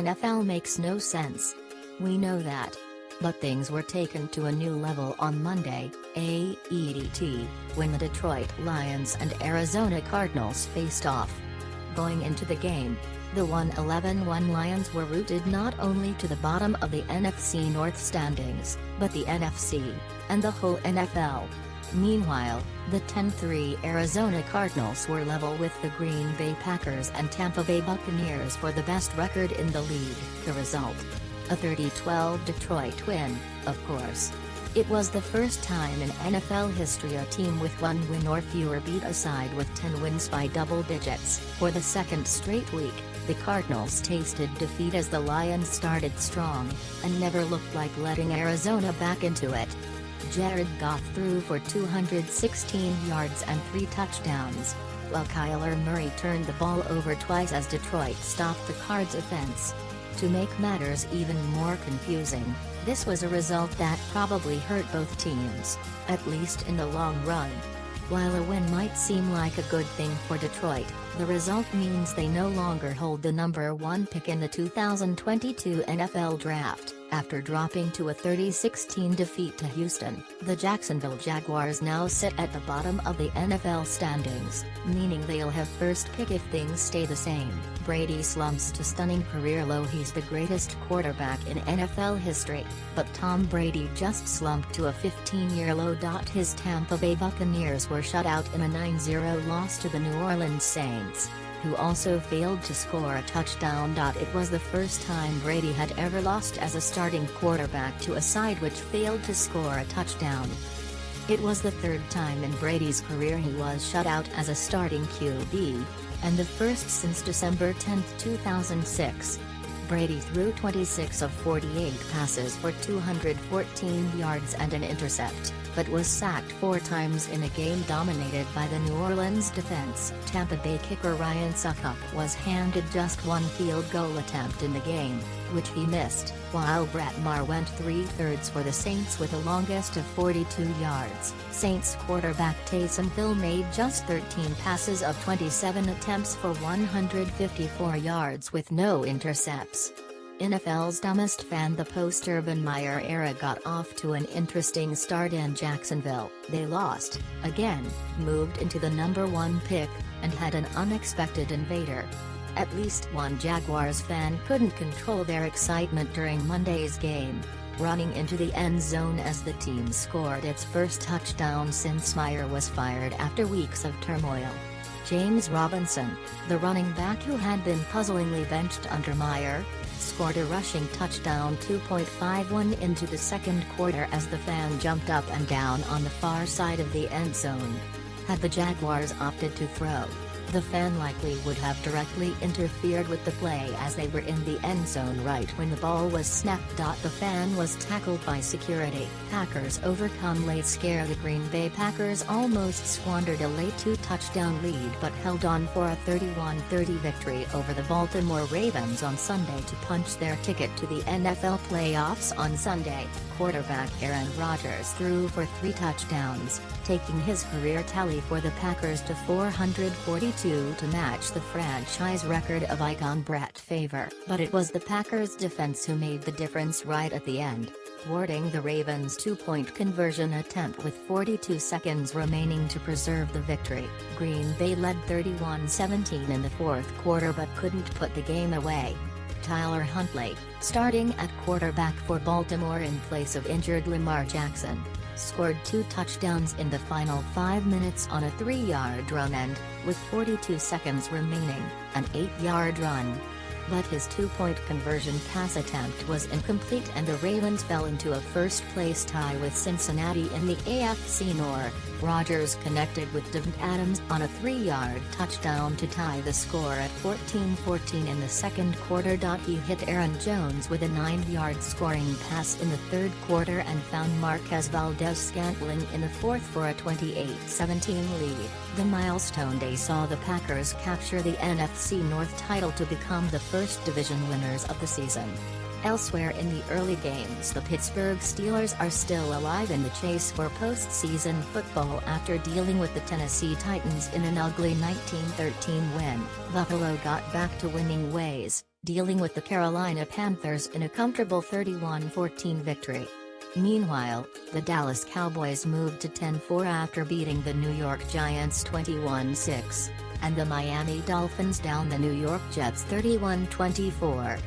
NFL makes no sense. We know that. But things were taken to a new level on Monday, AEDT, when the Detroit Lions and Arizona Cardinals faced off. Going into the game, the 1-11-1 Lions were rooted not only to the bottom of the NFC North standings, but the NFC, and the whole NFL. Meanwhile, the 10-3 Arizona Cardinals were level with the Green Bay Packers and Tampa Bay Buccaneers for the best record in the league. The result? A 30-12 Detroit win, of course. It was the first time in NFL history a team with 1 win or fewer beat a side with 10 wins by double digits. For the second straight week, the Cardinals tasted defeat as the Lions started strong, and never looked like letting Arizona back into it. Jared Goff threw for 216 yards and 3 touchdowns, while Kyler Murray turned the ball over twice as Detroit stopped the Cards' offense. To make matters even more confusing, this was a result that probably hurt both teams, at least in the long run. While a win might seem like a good thing for Detroit, the result means they no longer hold the number 1 pick in the 2022 NFL Draft. After dropping to a 30-16 defeat to Houston, the Jacksonville Jaguars now sit at the bottom of the NFL standings, meaning they'll have first pick if things stay the same. Brady slumps to stunning career low. He's the greatest quarterback in NFL history, but Tom Brady just slumped to a 15-year low. His Tampa Bay Buccaneers were shut out in a 9-0 loss to the New Orleans Saints, who also failed to score a touchdown. It was the first time Brady had ever lost as a starting quarterback to a side which failed to score a touchdown. It was the third time in Brady's career he was shut out as a starting QB, and the first since December 10, 2006. Brady threw 26 of 48 passes for 214 yards and an intercept, but was sacked 4 times in a game dominated by the New Orleans defense. Tampa Bay kicker Ryan Succop was handed just 1 field goal attempt in the game, which he missed, while Brett Maher went 3/3 for the Saints with the longest of 42 yards. Saints quarterback Taysom Hill made just 13 passes of 27 attempts for 154 yards with no intercepts. NFL's dumbest fan. The post-Urban Meyer era got off to an interesting start in Jacksonville. They lost, again, moved into the number 1 pick, and had an unexpected invader. At least one Jaguars fan couldn't control their excitement during Monday's game, running into the end zone as the team scored its first touchdown since Meyer was fired after weeks of turmoil. James Robinson, the running back who had been puzzlingly benched under Meyer, scored a rushing touchdown 2.51 into the second quarter as the fan jumped up and down on the far side of the end zone. Had the Jaguars opted to throw, the fan likely would have directly interfered with the play as they were in the end zone right when the ball was snapped. The fan was tackled by security. Packers overcome late scare. The Green Bay Packers almost squandered a late 2-touchdown lead but held on for a 31-30 victory over the Baltimore Ravens on Sunday to punch their ticket to the NFL playoffs on Sunday. Quarterback Aaron Rodgers threw for 3 touchdowns, taking his career tally for the Packers to 442 to match the franchise record of icon Brett Favre. But it was the Packers' defense who made the difference right at the end, thwarting the Ravens' 2-point conversion attempt with 42 seconds remaining to preserve the victory. Green Bay led 31-17 in the fourth quarter but couldn't put the game away. Tyler Huntley, starting at quarterback for Baltimore in place of injured Lamar Jackson, scored 2 touchdowns in the final 5 minutes on a 3-yard run and, with 42 seconds remaining, an 8-yard run. But his 2-point conversion pass attempt was incomplete and the Ravens fell into a first-place tie with Cincinnati in the AFC North. Rodgers connected with Davante Adams on a 3-yard touchdown to tie the score at 14-14 in the second quarter. He hit Aaron Jones with a 9-yard scoring pass in the third quarter and found Marquez Valdes-Scantling in the fourth for a 28-17 lead. The milestone day saw the Packers capture the NFC North title to become the first division winners of the season. Elsewhere in the early games, the Pittsburgh Steelers are still alive in the chase for postseason football after dealing with the Tennessee Titans in an ugly 19-13 win. Buffalo got back to winning ways, dealing with the Carolina Panthers in a comfortable 31-14 victory. Meanwhile, the Dallas Cowboys moved to 10-4 after beating the New York Giants 21-6, and the Miami Dolphins downed the New York Jets 31-24.